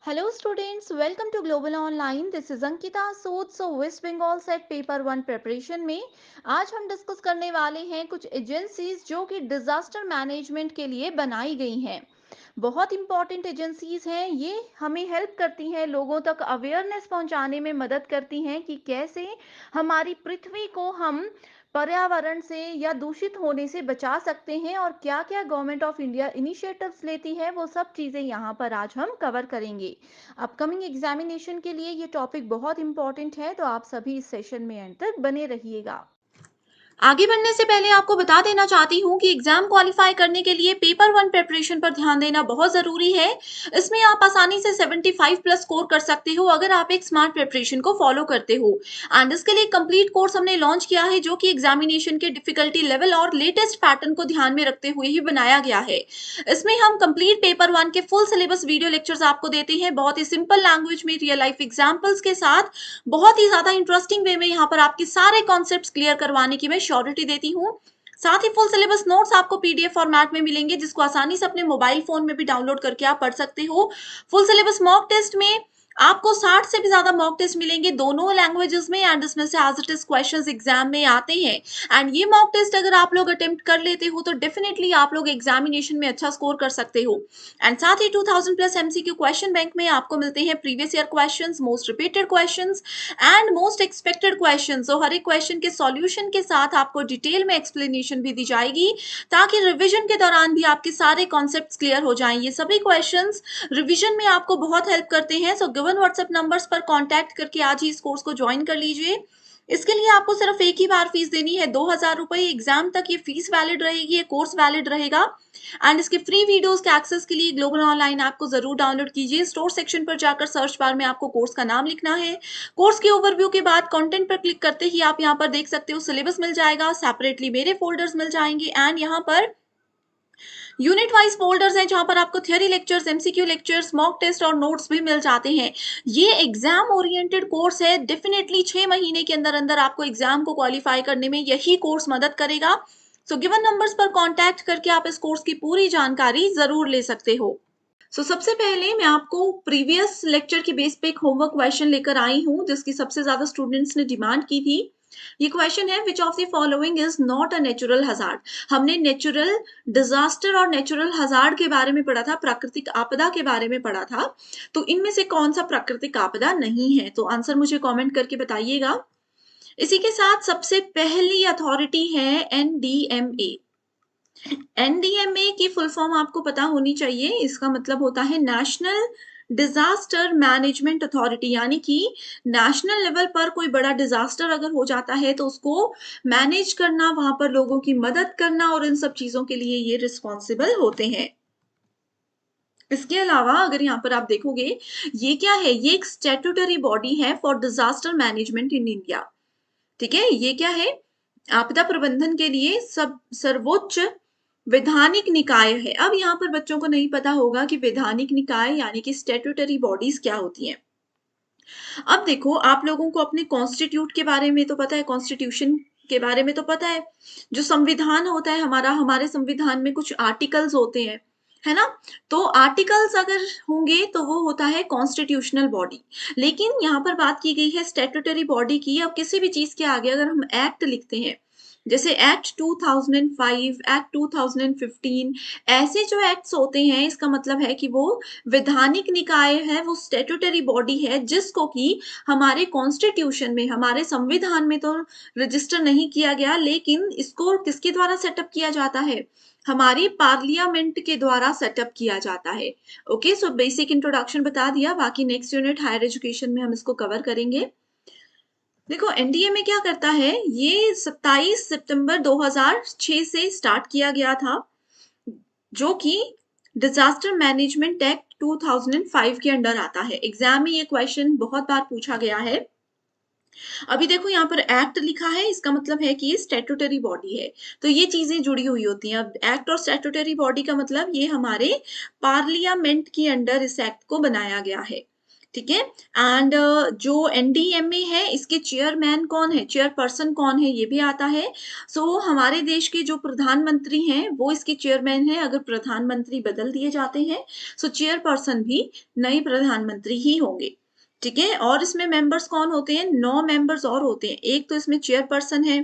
Hello students, welcome to Global Online. This is Ankita Sood. So West Bengal set paper 1 preparation में आज हम discuss करने वाले हैं कुछ एजेंसीज जो कि डिजास्टर मैनेजमेंट के लिए बनाई गई हैं। बहुत इंपॉर्टेंट एजेंसीज हैं ये। हमें हेल्प करती हैं, लोगों तक अवेयरनेस पहुंचाने में मदद करती हैं कि कैसे हमारी पृथ्वी को हम पर्यावरण से या दूषित होने से बचा सकते हैं और क्या क्या गवर्नमेंट ऑफ इंडिया इनिशिएटिव्स लेती है, वो सब चीज़ें यहाँ पर आज हम कवर करेंगे। अपकमिंग एग्जामिनेशन के लिए ये टॉपिक बहुत इंपॉर्टेंट है, तो आप सभी इस सेशन में एंड तक बने रहिएगा। आगे बढ़ने से पहले आपको बता देना चाहती हूँ कि एग्जाम क्वालिफाई करने के लिए पेपर 1 प्रिपरेशन पर ध्यान देना बहुत जरूरी है। इसमें आप आसानी से 75 प्लस स्कोर कर सकते हो अगर आप एक स्मार्ट प्रिपरेशन को फॉलो करते हो। एंड इसके लिए कंप्लीट कोर्स हमने लॉन्च किया है जो कि एग्जामिनेशन के डिफिकल्टी लेवल और लेटेस्ट पैटर्न को ध्यान में रखते हुए ही बनाया गया है। इसमें हम कंप्लीट पेपर 1 के फुल सिलेबस वीडियो लेक्चर्स आपको देते हैं, बहुत ही सिंपल लैंग्वेज में रियल लाइफ एग्जाम्पल्स के साथ, बहुत ही ज्यादा इंटरेस्टिंग वे में यहाँ पर आपके सारे कॉन्सेप्ट्स क्लियर करवाने की मैं श्योरिटी देती हूँ। साथ ही फुल सिलेबस नोट्स आपको पीडीएफ फॉर्मेट में मिलेंगे जिसको आसानी से अपने मोबाइल फोन में भी डाउनलोड करके आप पढ़ सकते हो। फुल सिलेबस मॉक टेस्ट में आपको 60 से भी ज्यादा मॉक टेस्ट मिलेंगे दोनों लैंग्वेजेस में, एंड इसमें से as it is questions exam में आते हैं। एंड ये मॉक टेस्ट अगर आप लोग अटेम्प्ट कर लेते हो तो डेफिनेटली आप लोग एग्जामिनेशन में अच्छा स्कोर कर सकते हो। एंड साथ ही 2000 प्लस एमसीक्यू क्वेश्चन बैंक में आपको मिलते हैं previous year questions, most repeated questions and most expected questions. तो हर एक क्वेश्चन के सॉल्यूशन के साथ आपको डिटेल में एक्सप्लेनेशन भी दी जाएगी ताकि रिवीजन के दौरान भी आपके सारे कॉन्सेप्ट्स क्लियर हो जाएं। ये सभी क्वेश्चंस रिवीजन में आपको बहुत हेल्प करते हैं। सो गिवन व्हाट्सएप नंबर्स पर कांटेक्ट करके आज ही इस कोर्स को ज्वाइन कर लीजिए। इसके लिए आपको सिर्फ एक ही बार फीस देनी है, 2000 रुपए। एग्जाम तक ये फीस वैलिड रहेगी, ये कोर्स वैलिड रहेगा। एंड इसके फ्री वीडियोस के एक्सेस के लिए ग्लोबल ऑनलाइन ऐप को जरूर डाउनलोड कीजिए। स्टोर सेक्शन पर जाकर सर्च बार में आपको कोर्स का नाम लिखना है। कोर्स के ओवरव्यू के बाद कंटेंट पर क्लिक करते ही आप यहाँ पर देख सकते हो सिलेबस मिल जाएगा, सेपरेटली मेरे फोल्डर्स मिल जाएंगे एंड यहाँ पर यूनिट वाइज फोल्डर्स हैं जहां पर आपको theory lectures, MCQ lectures, mock test और नोट्स भी मिल जाते हैं। ये एग्जाम ओरिएंटेड कोर्स है। डेफिनेटली 6 महीने के अंदर अंदर आपको एग्जाम को क्वालिफाई करने में यही कोर्स मदद करेगा। सो गिवन नंबर्स पर कांटेक्ट करके आप इस कोर्स की पूरी जानकारी जरूर ले सकते हो। सबसे पहले मैं आपको प्रीवियस लेक्चर के बेस पे एक होमवर्क क्वेश्चन लेकर आई हूँ जिसकी सबसे ज्यादा स्टूडेंट्स ने डिमांड की थी। ये क्वेश्चन है, which of the following is not a natural hazard. हमने नेचुरल डिजास्टर और नेचुरल हजार्ड के बारे में पढ़ा था, प्राकृतिक आपदा के बारे में पढ़ा था। तो इनमें से कौन सा प्राकृतिक आपदा नहीं है? तो आंसर मुझे कमेंट करके बताइएगा। इसी के साथ सबसे पहली अथॉरिटी है एनडीएमए। एनडीएमए की फुल फॉर्म आपको पता होनी चाहिए। इसका मतलब होता है नेशनल डिजास्टर मैनेजमेंट अथॉरिटी, यानी कि नेशनल लेवल पर कोई बड़ा डिजास्टर अगर हो जाता है तो उसको मैनेज करना, वहां पर लोगों की मदद करना और इन सब चीजों के लिए ये रिस्पॉन्सिबल होते हैं। इसके अलावा अगर यहाँ पर आप देखोगे, ये क्या है? ये एक स्टैट्यूटरी बॉडी है for disaster management in India. ठीक है, ये क्या है? आपदा प्रबंधन के लिए सब सर्वोच्च वैधानिक निकाय है। अब यहाँ पर बच्चों को नहीं पता होगा कि वैधानिक निकाय यानी कि स्टैट्यूटरी बॉडीज क्या होती हैं। अब देखो, आप लोगों को अपने कॉन्स्टिट्यूट के बारे में तो पता है, कॉन्स्टिट्यूशन के बारे में तो पता है। जो संविधान होता है हमारा, हमारे संविधान में कुछ आर्टिकल्स होते हैं, है ना? तो आर्टिकल्स अगर होंगे तो वो होता है कॉन्स्टिट्यूशनल बॉडी। लेकिन यहाँ पर बात की गई है स्टैट्यूटरी बॉडी की। अब किसी भी चीज के आगे अगर हम एक्ट लिखते हैं, जैसे एक्ट 2005, एक्ट 2015, ऐसे जो एक्ट्स होते हैं, इसका मतलब है कि वो वैधानिक निकाय है, वो स्टैट्यूटरी बॉडी है जिसको कि हमारे कॉन्स्टिट्यूशन में, हमारे संविधान में तो रजिस्टर नहीं किया गया, लेकिन इसको किसके द्वारा सेटअप किया जाता है? हमारी पार्लियामेंट के द्वारा सेटअप किया जाता है। ओके, सो बेसिक इंट्रोडक्शन बता दिया, बाकी नेक्स्ट यूनिट हायर एजुकेशन में हम इसको कवर करेंगे। देखो, एनडीए में क्या करता है, ये 27 सितंबर 2006 से स्टार्ट किया गया था, जो कि डिजास्टर मैनेजमेंट एक्ट 2005 के अंडर आता है। एग्जाम में ये क्वेश्चन बहुत बार पूछा गया है। अभी देखो, यहाँ पर एक्ट लिखा है, इसका मतलब है कि ये स्टैट्यूटरी बॉडी है, तो ये चीजें जुड़ी हुई होती हैं। अब एक्ट और स्टैट्यूटरी बॉडी का मतलब ये हमारे पार्लियामेंट के अंडर इस एक्ट को बनाया गया है। ठीक है। एंड जो एनडीएमए है इसके चेयरमैन कौन है, चेयरपर्सन कौन है, ये भी आता है। सो हमारे देश के जो प्रधानमंत्री हैं वो इसके चेयरमैन हैं, अगर प्रधानमंत्री बदल दिए जाते हैं सो चेयरपर्सन भी नए प्रधानमंत्री ही होंगे। ठीक है, और इसमें मेंबर्स कौन होते हैं, 9 मेंबर्स और होते हैं। एक तो इसमें चेयरपर्सन है,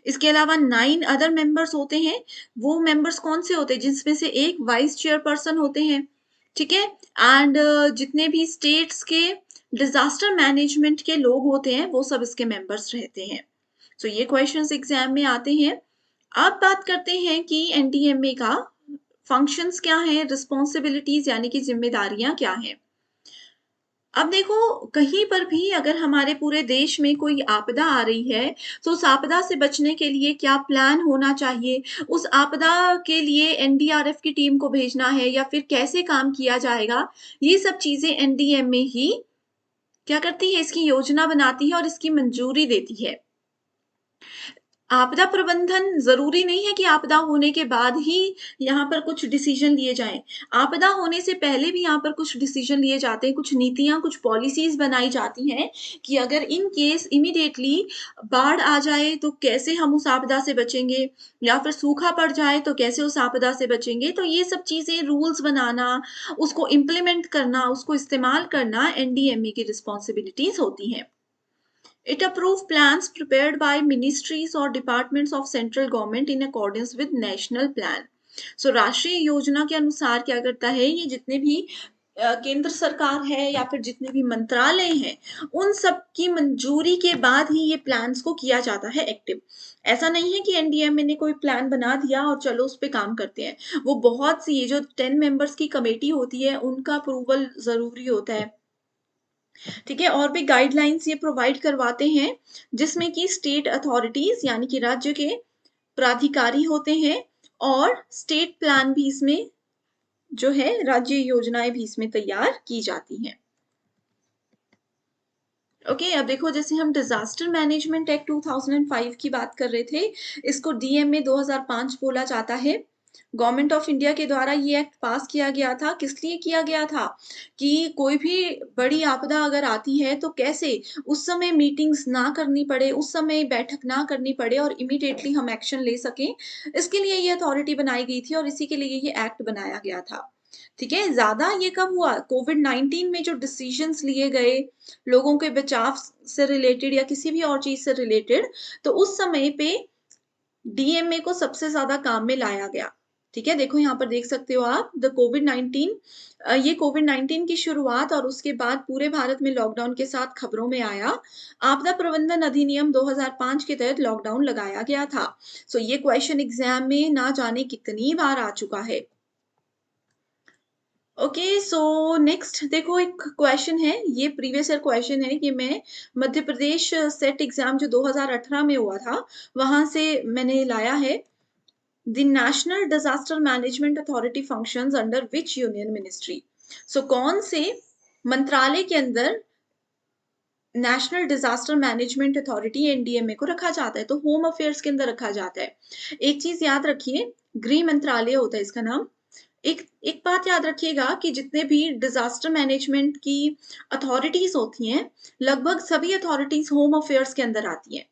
इसके अलावा 9 अदर मेंबर्स होते हैं। वो मेंबर्स कौन से होते हैं, जिसमें से एक वाइस चेयरपर्सन होते हैं। ठीक है, एंड जितने भी स्टेट्स के डिजास्टर मैनेजमेंट के लोग होते हैं वो सब इसके मेंबर्स रहते हैं। सो ये क्वेश्चंस एग्जाम में आते हैं। अब बात करते हैं कि एनडीएमए का फंक्शंस क्या हैं, रिस्पॉन्सिबिलिटीज यानी कि जिम्मेदारियां क्या हैं। अब देखो, कहीं पर भी अगर हमारे पूरे देश में कोई आपदा आ रही है तो उस आपदा से बचने के लिए क्या प्लान होना चाहिए, उस आपदा के लिए एनडीआरएफ की टीम को भेजना है या फिर कैसे काम किया जाएगा, ये सब चीजें एनडीएमए ही क्या करती है, इसकी योजना बनाती है और इसकी मंजूरी देती है। आपदा प्रबंधन जरूरी नहीं है कि आपदा होने के बाद ही यहाँ पर कुछ डिसीजन लिए जाएं। आपदा होने से पहले भी यहाँ पर कुछ डिसीजन लिए जाते हैं, कुछ नीतियां, कुछ पॉलिसीज बनाई जाती हैं कि अगर इन केस इमीडिएटली बाढ़ आ जाए तो कैसे हम उस आपदा से बचेंगे, या फिर सूखा पड़ जाए तो कैसे उस आपदा से बचेंगे। तो ये सब चीजें, रूल्स बनाना, उसको इम्प्लीमेंट करना, उसको इस्तेमाल करना एनडीएमए की रिस्पॉन्सिबिलिटीज होती हैं। It approves plans prepared by ministries or departments of central government in accordance with national plan. So राष्ट्रीय योजना के अनुसार क्या करता है, ये जितने भी केंद्र सरकार है या फिर जितने भी मंत्रालय हैं उन सब की मंजूरी के बाद ही ये प्लान्स को किया जाता है एक्टिव। ऐसा नहीं है कि एनडीएमए ने कोई प्लान बना दिया और चलो उस पर काम करते हैं। वो बहुत सी, ये जो 10 मेंबर्स की कमेटी होती है उनका अप्रूवल जरूरी होता है। ठीक है, और भी गाइडलाइंस ये प्रोवाइड करवाते हैं जिसमें कि स्टेट अथॉरिटीज यानी कि राज्य के प्राधिकारी होते हैं, और स्टेट प्लान भी इसमें जो है, राज्य योजनाएं भी इसमें तैयार की जाती हैं। ओके, अब देखो, जैसे हम डिजास्टर मैनेजमेंट एक्ट 2005 की बात कर रहे थे, इसको डीएमए 2005 बोला जाता है। गवर्नमेंट ऑफ इंडिया के द्वारा ये एक्ट पास किया गया था। किस लिए किया गया था, कि कोई भी बड़ी आपदा अगर आती है तो कैसे उस समय मीटिंग्स ना करनी पड़े, उस समय बैठक ना करनी पड़े और इमीडिएटली हम एक्शन ले सकें, इसके लिए ये अथॉरिटी बनाई गई थी और इसी के लिए ये एक्ट बनाया गया था। ठीक है, ज्यादा ये कब हुआ, कोविड-19 में जो डिसीजंस लिए गए लोगों के बचाव से रिलेटेड या किसी भी और चीज से रिलेटेड, तो उस समय पे डीएमए को सबसे ज्यादा काम में लाया गया। ठीक है, देखो यहाँ पर देख सकते हो आप, द कोविड-19, ये कोविड-19 की शुरुआत और उसके बाद पूरे भारत में लॉकडाउन के साथ खबरों में आया। आपदा प्रबंधन अधिनियम 2005 के तहत लॉकडाउन लगाया गया था। सो ये क्वेश्चन एग्जाम में ना जाने कितनी बार आ चुका है। ओके, सो नेक्स्ट देखो, एक क्वेश्चन है, ये प्रीवियस ईयर क्वेश्चन है कि मैं मध्य प्रदेश सेट एग्जाम जो 2018 में हुआ था वहां से मैंने लाया है। The national disaster management authority functions under which union ministry. So कौन से मंत्रालय के अंदर national disaster management authority NDMA को रखा जाता है, तो होम अफेयर्स के अंदर रखा जाता है। एक चीज याद रखिए, गृह मंत्रालय होता है इसका नाम। एक एक बात याद रखिएगा कि जितने भी डिजास्टर मैनेजमेंट की अथॉरिटीज होती हैं, लगभग सभी अथॉरिटीज होम अफेयर्स के अंदर आती हैं।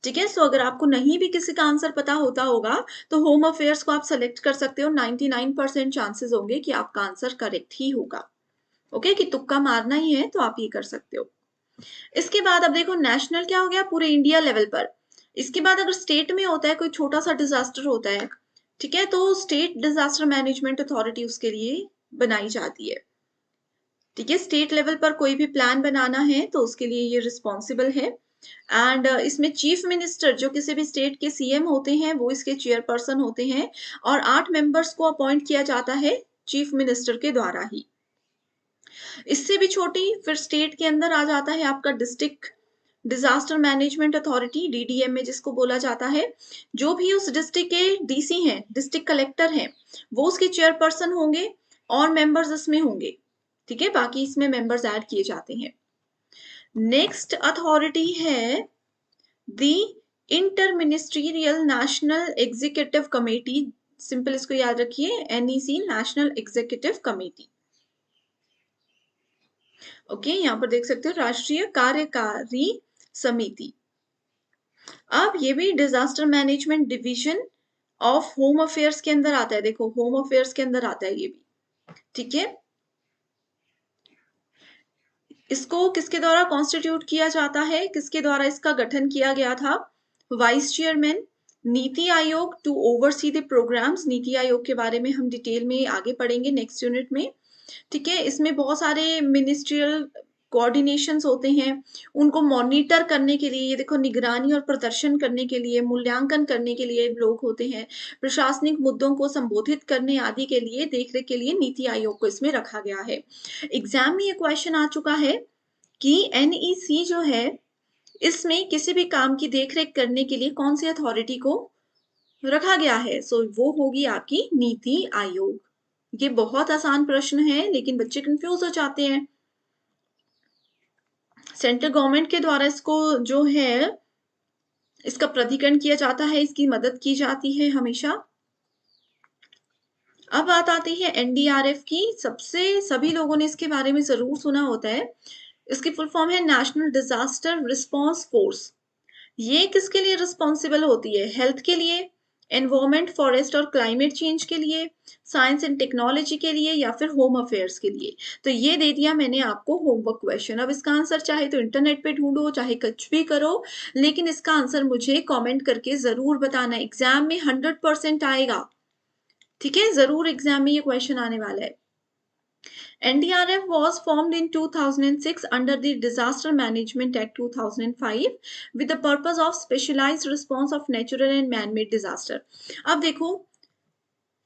ठीक है, सो अगर आपको नहीं भी किसी का आंसर पता होता होगा तो होम अफेयर्स को आप सेलेक्ट कर सकते हो। 99% चांसेस होंगे कि आपका आंसर करेक्ट ही होगा। ओके, कि तुक्का मारना ही है तो आप ये कर सकते हो। इसके बाद अब देखो, नेशनल क्या हो गया, पूरे इंडिया लेवल पर। इसके बाद अगर स्टेट में होता है कोई छोटा सा डिजास्टर होता है, ठीक है, तो स्टेट डिजास्टर मैनेजमेंट अथॉरिटी उसके लिए बनाई जाती है। ठीक है, स्टेट लेवल पर कोई भी प्लान बनाना है तो उसके लिए ये रिस्पॉन्सिबल है। एंड इसमें चीफ मिनिस्टर जो किसी भी स्टेट के सीएम होते हैं वो इसके चेयरपर्सन होते हैं, और 8 मेंबर्स को अपॉइंट किया जाता है चीफ मिनिस्टर के द्वारा ही। इससे भी छोटी फिर स्टेट के अंदर आ जाता है आपका district disaster management authority, DDMA जिसको बोला जाता है। जो भी उस डिस्ट्रिक्ट के डीसी हैं, डिस्ट्रिक्ट कलेक्टर हैं, वो उसके चेयरपर्सन होंगे और मेंबर्स इसमें होंगे। ठीक है, बाकी इसमें मेंबर्स ऐड किए जाते हैं। नेक्स्ट अथॉरिटी है the inter ministerial national executive committee. Simple इसको याद रखिए, NEC, national executive committee. Okay, यहाँ पर देख सकते हो राष्ट्रीय कार्यकारी समिति। अब ये भी disaster management division of home affairs के अंदर आता है। देखो, होम अफेयर्स के अंदर आता है ये भी, ठीक है। इसको किसके द्वारा कॉन्स्टिट्यूट किया जाता है, किसके द्वारा इसका गठन किया गया था? Vice chairman, NITI Aayog to oversee the programmes. NITI Aayog के बारे में हम डिटेल में आगे पढ़ेंगे नेक्स्ट यूनिट में, ठीक है। इसमें बहुत सारे मिनिस्ट्रियल कोऑर्डिनेशंस होते हैं, उनको मॉनिटर करने के लिए, ये देखो, निगरानी और प्रदर्शन करने के लिए, मूल्यांकन करने के लिए लोग होते हैं, प्रशासनिक मुद्दों को संबोधित करने आदि के लिए, देखरेख के लिए नीति आयोग को इसमें रखा गया है। एग्जाम में ये क्वेश्चन आ चुका है कि NEC जो है, इसमें किसी भी काम की देखरेख करने के लिए कौन सी अथॉरिटी को रखा गया है? सो वो होगी आपकी नीति आयोग। ये बहुत आसान प्रश्न है, लेकिन बच्चे कंफ्यूज हो जाते हैं। सेंट्रल गवर्नमेंट के द्वारा इसको जो है, इसका प्राधिकरण किया जाता है, इसकी मदद की जाती है हमेशा। अब बात आती है NDRF की। सभी लोगों ने इसके बारे में जरूर सुना होता है। इसकी फुल फॉर्म है नेशनल डिजास्टर रिस्पांस फोर्स। ये किसके लिए रिस्पॉन्सिबल होती है? हेल्थ के लिए, एनवायरमेंट, फॉरेस्ट और क्लाइमेट चेंज के लिए, साइंस एंड टेक्नोलॉजी के लिए, या फिर होम अफेयर्स के लिए? तो ये दे दिया मैंने आपको होमवर्क क्वेश्चन। अब इसका आंसर चाहे तो इंटरनेट पे ढूंढो, चाहे कुछ भी करो, लेकिन इसका आंसर मुझे कमेंट करके जरूर बताना। एग्जाम में 100% आएगा, ठीक है। जरूर एग्जाम में ये क्वेश्चन आने वाला है। NDRF was formed in 2006 under the Disaster Management Act 2005 with the purpose of specialized response of natural and man-made disaster. अब देखो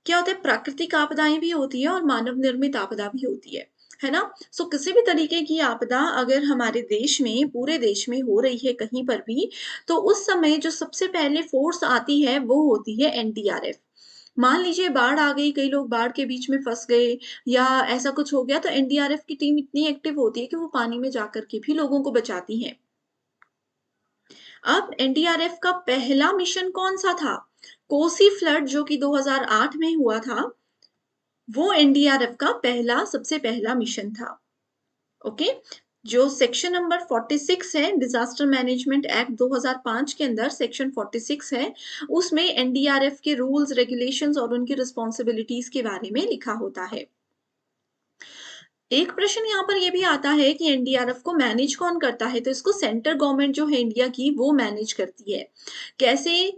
क्या होता है, प्राकृतिक आपदाएं भी होती है और मानव निर्मित आपदा भी होती है ना। सो किसी भी तरीके की आपदा अगर हमारे देश में, पूरे देश में हो रही है कहीं पर भी, तो उस समय जो सबसे पहले फोर्स आती है वो होती है NDRF। मान लीजिए बाढ़ आ गई, कई लोग बाढ़ के बीच में फंस गए या ऐसा कुछ हो गया, तो NDRF की टीम इतनी एक्टिव होती है कि वो पानी में जाकर के भी लोगों को बचाती है। अब NDRF का पहला मिशन कौन सा था? कोसी फ्लड जो कि 2008 में हुआ था, वो NDRF का सबसे पहला मिशन था। ओके, जो सेक्शन नंबर 46 है डिजास्टर मैनेजमेंट एक्ट 2005 के अंदर, सेक्शन 46 है, उसमें NDRF के रूल्स, रेगुलेशंस और उनकी रिस्पॉन्सिबिलिटीज के बारे में लिखा होता है। एक प्रश्न यहाँ पर यह भी आता है कि NDRF को मैनेज कौन करता है? तो इसको सेंट्रल गवर्नमेंट जो है इंडिया की, वो मैनेज करती है। कैसे?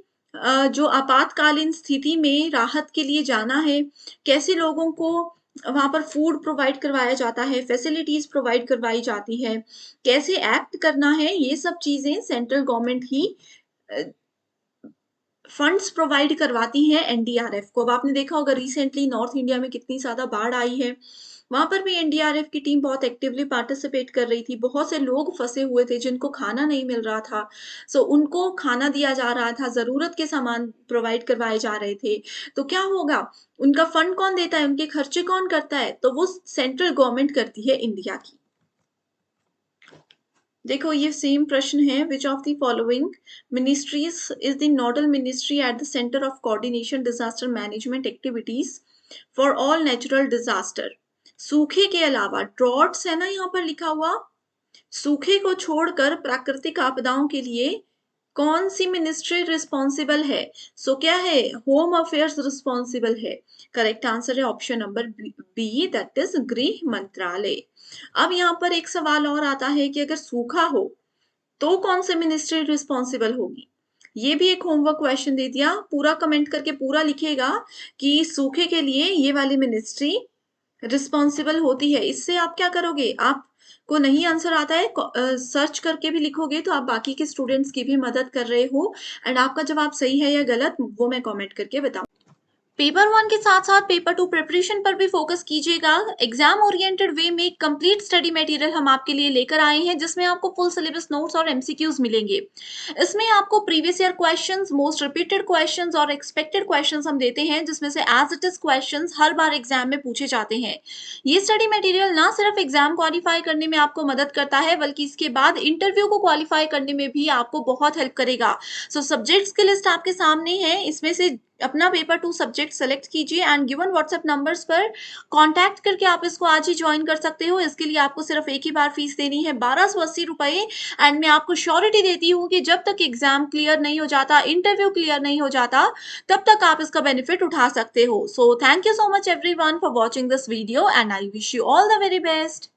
जो आपातकालीन स्थिति में राहत के लिए जाना है, कैसे लोगों को वहां पर फूड प्रोवाइड करवाया जाता है, फैसिलिटीज प्रोवाइड करवाई जाती है, कैसे एक्ट करना है, ये सब चीजें सेंट्रल गवर्नमेंट ही फंड्स प्रोवाइड करवाती है NDRF को। अब आपने देखा होगा रिसेंटली नॉर्थ इंडिया में कितनी ज्यादा बाढ़ आई है, वहां पर भी NDRF की टीम बहुत एक्टिवली पार्टिसिपेट कर रही थी। बहुत से लोग फंसे हुए थे जिनको खाना नहीं मिल रहा था, सो उनको खाना दिया जा रहा था, जरूरत के सामान प्रोवाइड करवाए जा रहे थे। तो क्या होगा, उनका फंड कौन देता है, उनके खर्चे कौन करता है? तो वो सेंट्रल गवर्नमेंट करती है इंडिया की। देखो ये सेम प्रश्न है, which of the following ministries is the nodal ministry at the centre of coordination disaster management activities for all natural disaster? सूखे के अलावा, ड्रॉट्स है ना यहाँ पर लिखा हुआ, सूखे को छोड़कर प्राकृतिक आपदाओं के लिए कौन सी मिनिस्ट्री रिस्पॉन्सिबल है? सो क्या है? होम अफेयर्स रिस्पॉन्सिबल है। करेक्ट आंसर है option number B, that is गृह मंत्रालय। अब यहाँ पर एक सवाल और आता है कि अगर सूखा हो तो कौन सी मिनिस्ट्री रिस्पॉन्सिबल होगी? ये भी एक होमवर्क क्वेश्चन दे दिया। पूरा कमेंट करके पूरा लिखेगा कि सूखे के लिए ये वाली मिनिस्ट्री रिस्पॉन्सिबल होती है। इससे आप क्या करोगे, आपको नहीं आंसर आता है, सर्च करके भी लिखोगे तो आप बाकी के स्टूडेंट्स की भी मदद कर रहे हो, एंड आपका जवाब सही है या गलत वो मैं कमेंट करके बताऊँ। पेपर 1 के साथ साथ पेपर 2 प्रिपरेशन पर भी फोकस कीजिएगा। एग्जाम ओरिएंटेड वे में कंप्लीट स्टडी मटेरियल हम आपके लिए लेकर आए हैं, जिसमें आपको फुल सिलेबस नोट्स और MCQs मिलेंगे। इसमें आपको previous year questions, most repeated questions और एक्सपेक्टेड क्वेश्चंस हम देते हैं, जिसमें से एज इट इज क्वेश्चंस हर बार एग्जाम में पूछे जाते हैं। ये स्टडी मटेरियल ना सिर्फ एग्जाम क्वालिफाई करने में आपको मदद करता है, बल्कि इसके बाद इंटरव्यू को क्वालिफाई करने में भी आपको बहुत हेल्प करेगा। सो सब्जेक्ट्स की लिस्ट आपके सामने है, इसमें से अपना पेपर 2 सब्जेक्ट सेलेक्ट कीजिए एंड गिवन व्हाट्सएप नंबर्स पर कॉन्टैक्ट करके आप इसको आज ही जॉइन कर सकते हो। इसके लिए आपको सिर्फ एक ही बार फीस देनी है ₹1280 एंड मैं आपको श्योरिटी देती हूँ कि जब तक एग्ज़ाम क्लियर नहीं हो जाता, इंटरव्यू क्लियर नहीं हो जाता, तब तक आप इसका बेनिफिट उठा सकते हो। So thank you so much everyone for watching this video and I wish you all the very best.